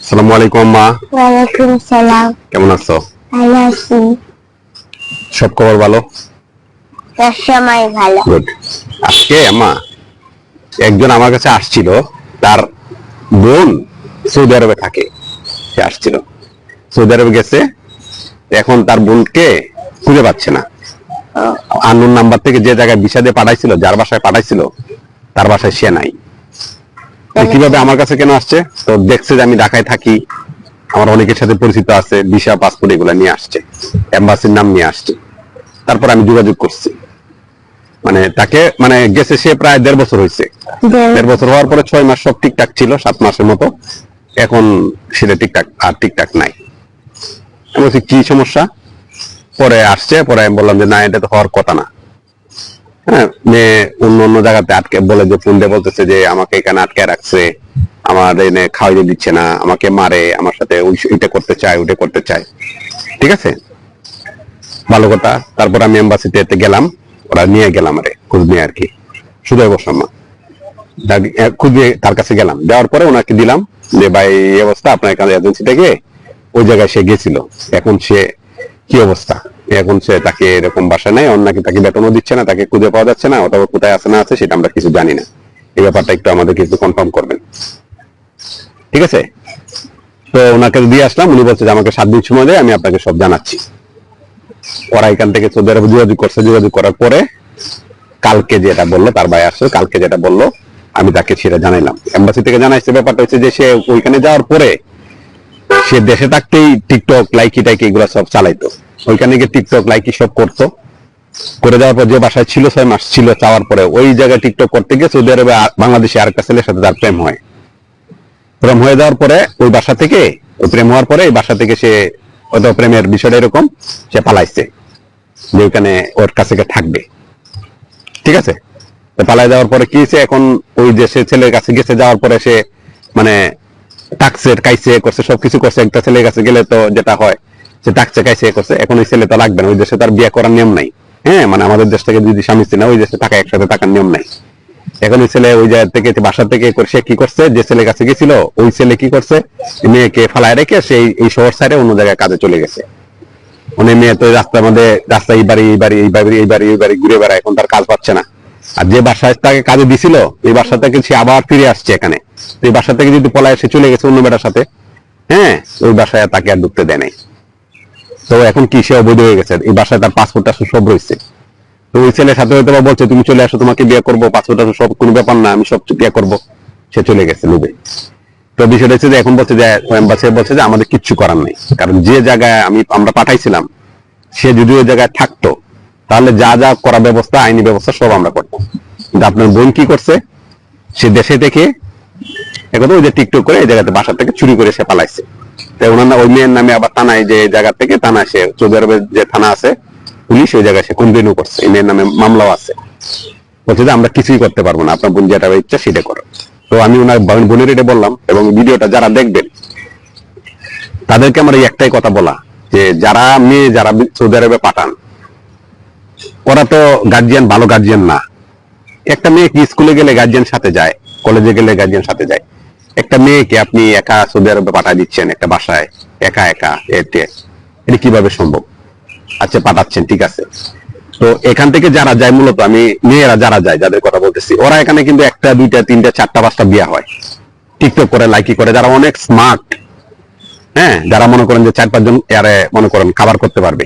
আসসালামু আলাইকুম আম্মা। ওয়ালাইকুম সালাম। কেমন আছো? ভালো আছি। সব খবর ভালো? সবসময় ভালো। গুড। আজকে আম্মা একজন আমার কাছে আসছিল, তার বোন সৌদি আরবে থাকে। সে আসছিল, সৌদি আরবে গেছে, এখন তার বোনকে খুঁজে পাচ্ছে না। আননোন নাম্বার থেকে যে জায়গায় ভিসা দিয়ে পাঠাইছিল, যার বাসায় পাঠাইছিল, তার বাসায় সে নাই। তো কিভাবে আমার কাছে কেন আসছে? তো দেখছে যে আমি ঢাকায় থাকি, আমার অনেকের সাথে পরিচিত আছে, ভিসা পাসপোর্ট এগুলো নিয়ে আসছে, এম্বাসির নাম নিয়ে আসছে। তারপর আমি যোগাযোগ করছি, মানে তাকে মানে গেছে সে প্রায় 1.5 বছর হয়েছে। 1.5 বছর হওয়ার পরে 6 মাস সব ঠিকঠাক ছিল, 7 মাসের মতো। এখন সেটা ঠিকঠাক নাই। আমি বলছি কি সমস্যা? পরে আসছে, পরে আমি বললাম যে না, এটা তো হওয়ার কথা না। হ্যাঁ, মেয়ে অন্য জায়গাতে আটকে বলে, যে ফোন দিয়ে বলতেছে যে আমাকে এখানে আটকে রাখছে, আমার এনে খাওয়াইতে দিচ্ছে না, আমাকে মারে, আমার সাথে ওইটা করতে চায়, ওইটা করতে চায়। ঠিক আছে, ভালো কথা। তারপর আমি এম্বাসিতে গেলাম, ওরা নিয়ে গেলাম আরে খোঁজ নিয়ে আর কি, শুধু বসাম্মা খোঁজ নিয়ে তার কাছে গেলাম। যাওয়ার পরে ওনাকে দিলাম যে ভাই এই অবস্থা, আপনার এখানে এজেন্সি থেকে ওই জায়গায় সে গেছিল, এখন সে কি অবস্থা, এখন সে তাকে এরকম বাসা নেই, অন্যকে তাকে বেতনও দিচ্ছে না, তাকে খুঁজে পাওয়া যাচ্ছে না, অথবা কোথায় আছে না আছে সেটা আমরা কিছু জানি না। এই ব্যাপারটা একটু আমাদের কিছু কনফার্ম করবেন, ঠিক আছে? তো ওনাকে দিয়ে আসলাম, উনি বলছে যে আমাকে 7 দিন সময় দেয়, আমি আপনাকে সব জানাচ্ছি। ওরা এখান থেকে সৌদি আরবে যোগাযোগ করছে, যোগাযোগ করার পরে কালকে যেটা বললো, তার ভাই আসছে, কালকে যেটা বললো আমি তাকে সেটা জানাইলাম। এম্বাসি থেকে জানাইছে, ব্যাপারটা হচ্ছে যে সে ওইখানে যাওয়ার পরে সে দেশে থাকতেই টিকটক লাইকি টাইকি এগুলো সব চালাইতো, ওইখানে গিয়ে টিকটক লাইকি সব করতো। করে যাওয়ার পর যে বাসায় ছিল 6 মাস ছিল, চাওয়ার পরে ওই জায়গায় টিকটক করতে গিয়ে সৌদি আরবে বাংলাদেশে আরেকটা ছেলের সাথে তার প্রেম হয়। প্রেম হয়ে যাওয়ার পরে ওই বাসা থেকে, ওই প্রেম হওয়ার পরে এই বাসা থেকে সে, হয়তো প্রেমের বিষয়টা এরকম, সে পালাইছে যে ওইখানে ওর কাছে থাকবে। ঠিক আছে, পালাই যাওয়ার পরে কি হয়েছে, এখন ওই যে সে ছেলের কাছে গেছে, যাওয়ার পরে সে মানে টাকছে কাইছে করছে, সবকিছু করছে। একটা ছেলের কাছে গেলে তো যেটা হয়, সে টাকছে কাইছে করছে। এখন ওই ছেলে তো লাগবে না, ওই দেশে তার বিয়ে করার নিয়ম নাই। হ্যাঁ, মানে আমাদের দেশ থেকে যদি স্বামী স্ত্রী না, ওই দেশে টাকা একসাথে টাকার নিয়ম নাই। এখন ওই ছেলে ওই জায়গা থেকে, বাসা থেকে সে কি করছে, যে ছেলের কাছে গেছিল ওই ছেলে কি করছে, মেয়েকে ফালায় রেখে সেই এই শহর সাইডে অন্য জায়গায় কাজে চলে গেছে। মানে মেয়ে তো রাস্তার মধ্যে, রাস্তা এই বাড়ি ঘুরে বেড়ায়, এখন তার কাজ পাচ্ছে না। আর যে বাসায় তাকে কাজে দিছিল, এই বাসা থেকে সে আবার ফিরে আসছে এখানে। এই বাসা থেকে যদি পলায় সে চলে গেছে অন্য বেটার সাথে, হ্যাঁ, ওই বাসায় তাকে আর ঢুকতে দেয় নাই। তো এখন কি সে অবৈধ হয়ে গেছে, এই বাসায় তার পাসপোর্ট সব রয়েছে। তো ওই ছেলের সাথে হয়তো বলছে তুমি চলে আসো, তোমাকে বিয়ে করবো, পাসপোর্ট সব কোনো ব্যাপার না, আমি সব বিয়ে করবো। সে চলে গেছে লুবে। তো বিষয়টা হচ্ছে যে এখন বলছে যে এম্বাসি বলছে যে আমাদের কিচ্ছু করার নেই, কারণ যে জায়গায় আমরা পাঠাইছিলাম সে যদি ওই জায়গায় থাকতো, তাহলে যা যা করা ব্যবস্থা, আইনি ব্যবস্থা সব আমরা করতাম। কিন্তু আপনার বোন কি করছে, সে দেশে থেকে এখন ওই যে টিকটক করে এই জায়গাতে বাসা থেকে চুরি করে সে পালাইছে। তাই ওনার ওই মেয়ের নামে আবার থানায়, যে জায়গা থেকে থানা, সে সৌদি আরবের যে থানা আছে পুলিশ, ওই জায়গায় সে কমপ্লেনও করছে, এই মেয়ের নামে মামলাও আছে। বলছে যে আমরা কিছুই করতে পারবো না, আপনার বোন যেটা ইচ্ছা সেটা করো। তো আমি ওনার বোনের এটা বললাম, এবং ভিডিওটা যারা দেখবেন তাদেরকে আমার এই একটাই কথা বলা, যে যারা মেয়ে যারা সৌদি আরবে পাঠান, ওরা তো গার্জিয়ান, ভালো গার্জিয়ান না। একটা মেয়ে কি স্কুলে গেলে গার্জিয়ান সাথে যায়, কলেজে গেলে গার্জিয়ান সাথে যায়। একটা মেয়েকে আপনি একা সৌদি আরবে পাঠায় দিচ্ছেন একটা বাসায়, একা একা, এটা কিভাবে সম্ভব? আচ্ছা, পাঠাচ্ছেন, ঠিক আছে। তো এখান থেকে যারা যায়, মূলত আমি মেয়েরা যারা যায়, যাদের কথা বলতেছি, ওরা এখানে কিন্তু 1টা 2টা 3টা 4টা 5টা বিয়ে হয়, টিকটক করে লাইকি করে, যারা অনেক স্মার্ট। হ্যাঁ, যারা মনে করেন যে 4-5 জন এরে মনে করেন খাবার করতে পারবে,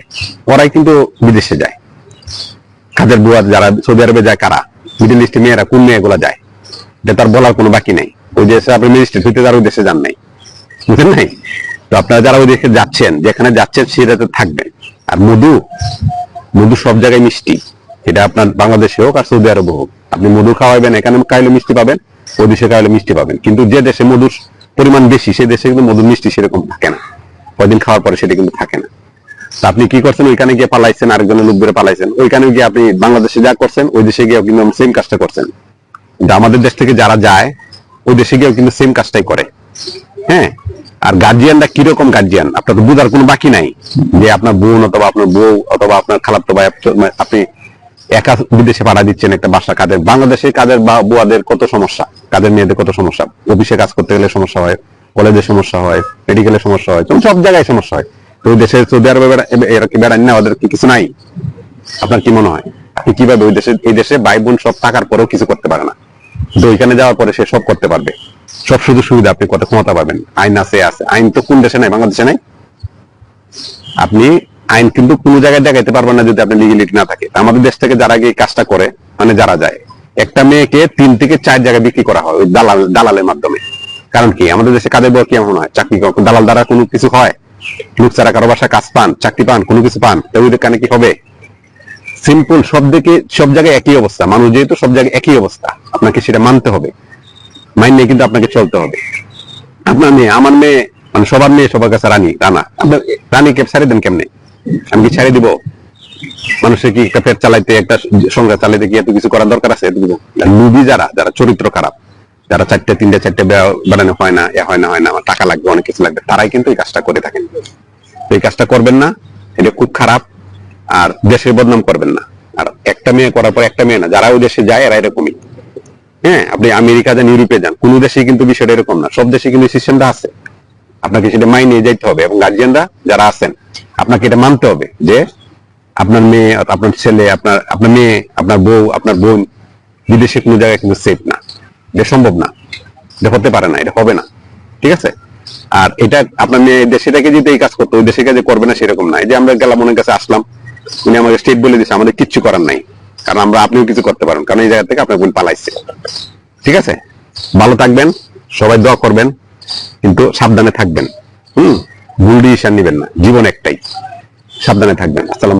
ওরাই কিন্তু বিদেশে যায়। কাজের বুয়া যারা সৌদি আরবে যায়, কারা মিডল ইস্টে মেয়েরা, কোন মেয়েগুলো যায়, এটা তার বলার কোনো বাকি নেই। ওই দেশে আপনি ম্যাজিস্ট্রেট হইতে, যারা ওই দেশে যান নাই, বুঝলেন নাই? তো আপনারা যারা ওই দেশে যাচ্ছেন, যেখানে যাচ্ছেন সেটাতে থাকবেন। আর মধু, মধু সব জায়গায় মিষ্টি, এটা আপনার বাংলাদেশে হোক আর সৌদি আরবে হোক, আপনি মধু খাওয়াবেন, এখানে খাইলে মিষ্টি পাবেন, ওই দেশে খাইলে মিষ্টি পাবেন। কিন্তু যে দেশে মধুর পরিমাণ বেশি, সেই দেশে কিন্তু মধুর মিষ্টি সেরকম থাকে না, কয়দিন খাওয়ার পরে সেটা কিন্তু থাকে না। আপনি কি করছেন, ওইখানে গিয়ে পালাইছেন, আরেকজনের লোক ধরে পালাইছেন, ওইখানে গিয়ে আপনি বাংলাদেশে যা করছেন, ওই দেশে গিয়ে কিন্তু সেম কাজটা করছেন। কিন্তু আমাদের দেশ থেকে যারা যায়, ওই দেশে গিয়েও কিন্তু সেম কাজটাই করে। হ্যাঁ, আর গার্জিয়ানরা কিরকম গার্জিয়ান, আপনার তো বুঝার কোনো বাকি নাই, যে আপনার বোন অথবা আপনার বউ অথবা আপনার খালাতো ভাই আপনি একা বিদেশে পাঠা দিচ্ছেন একটা বাসা কাজের। বাংলাদেশে কাজের বুয়াদের কত সমস্যা, কাজের মেয়েদের কত সমস্যা, অফিসে কাজ করতে গেলে সমস্যা হয়, কলেজে সমস্যা হয়, মেডিকেলের সমস্যা হয়, তখন সব জায়গায় সমস্যা হয়। তো ওই দেশে সৌদি আরবে বেড়ান না, ওদের কি কিছু নাই? আপনার কি মনে হয় আপনি কিভাবে ওই দেশে, এই দেশে ভাই বোন সব টাকার পরেও কিছু করতে পারে না, তো ওইখানে যাওয়ার পরে সে সব করতে পারবে, সব সুযোগ সুবিধা আপনি কত ক্ষমতা পাবেন, আইন আছে। আইন তো কোন দেশে নাই? বাংলাদেশে নাই। আপনি আইন কিন্তু কোন জায়গায় দেখাইতে পারবেন না যদি আপনি লিগেলিটি না থাকে। আমাদের দেশ থেকে যারা গিয়ে কাজটা করে, মানে যারা যায়, একটা মেয়েকে 3 থেকে 4 জায়গায় বিক্রি করা হয় ওই দালালের মাধ্যমে। কারণ কি? আমাদের দেশে কাজের বর কেমন হয়? চাকরি দালাল দ্বারা কোনো কিছু হয়? লোক ছাড়া কারো বাসায় কাজ পান, চাকরি পান, কোনো কিছু পান, ওই কানে কি হবে? সিম্পল, সব জায়গায় একই অবস্থা। মানুষ যেহেতু সব জায়গায় একই অবস্থা, আপনাকে সেটা মানতে হবে, মাইনে কিন্তু আপনাকে চলতে হবে। আপনার মেয়ে, আমার মেয়ে, মানে সবার মেয়ে সবার কাছে রানা। আপনার রানীকে ছেড়ে দেন কেমনে? আমি কি ছেড়ে দিব? মানুষের কি একটা পেট চালাইতে, একটা সংসার চালাইতে কি এত কিছু করার দরকার আছে? লুবি যারা চরিত্র খারাপ, যারা 4টে বানানো হয় না, হয় না, আমার টাকা লাগবে, অনেক কিছু লাগবে, তারাই কিন্তু এই কাজটা করে থাকেন। এই কাজটা করবেন না, এটা খুব খারাপ। আর দেশের বদনাম করবেন না। আর একটা মেয়ে করার পর একটা মেয়ে না, যারা ওই দেশে যায় এরা এরকমই। হ্যাঁ, আপনি আমেরিকা যান, ইউরোপে যান, কোন দেশে কিন্তু বিষয়টা এরকম না। সব দেশে কিন্তু সিস্টেমটা আছে, আপনাকে সেটা মাইনে যেতে হবে। এবং গার্জিয়ানরা যারা আছেন, আপনাকে এটা মানতে হবে যে আপনার মেয়ে, আপনার ছেলে, আপনার মেয়ে, আপনার বউ, আপনার বোন বিদেশে কোনো জায়গায় কিন্তু সেফ না। এটা সম্ভব না, এটা হতে পারে না, এটা হবে না। ঠিক আছে? আর এটা আপনার মেয়ে দেশে থেকে যদি এই কাজ করতো, ওই দেশে কাজে করবে না সেরকম না। এই যে আমরা গেলাম, ওনার কাছে আসলাম, উনি আমাকে স্টেট বলে দিচ্ছে, আমাদের কিচ্ছু করার নাই, কারণ আপনিও কিছু করতে পারেন, কারণ এই জায়গা থেকে আপনার বোন পালাইছে। ঠিক আছে? ভালো থাকবেন, সবাই দোয়া করবেন, কিন্তু সাবধানে থাকবেন। ভুল ডিসিশন নিবেন না, জীবন একটাই। সাবধানে থাকবেন। আসসালাম।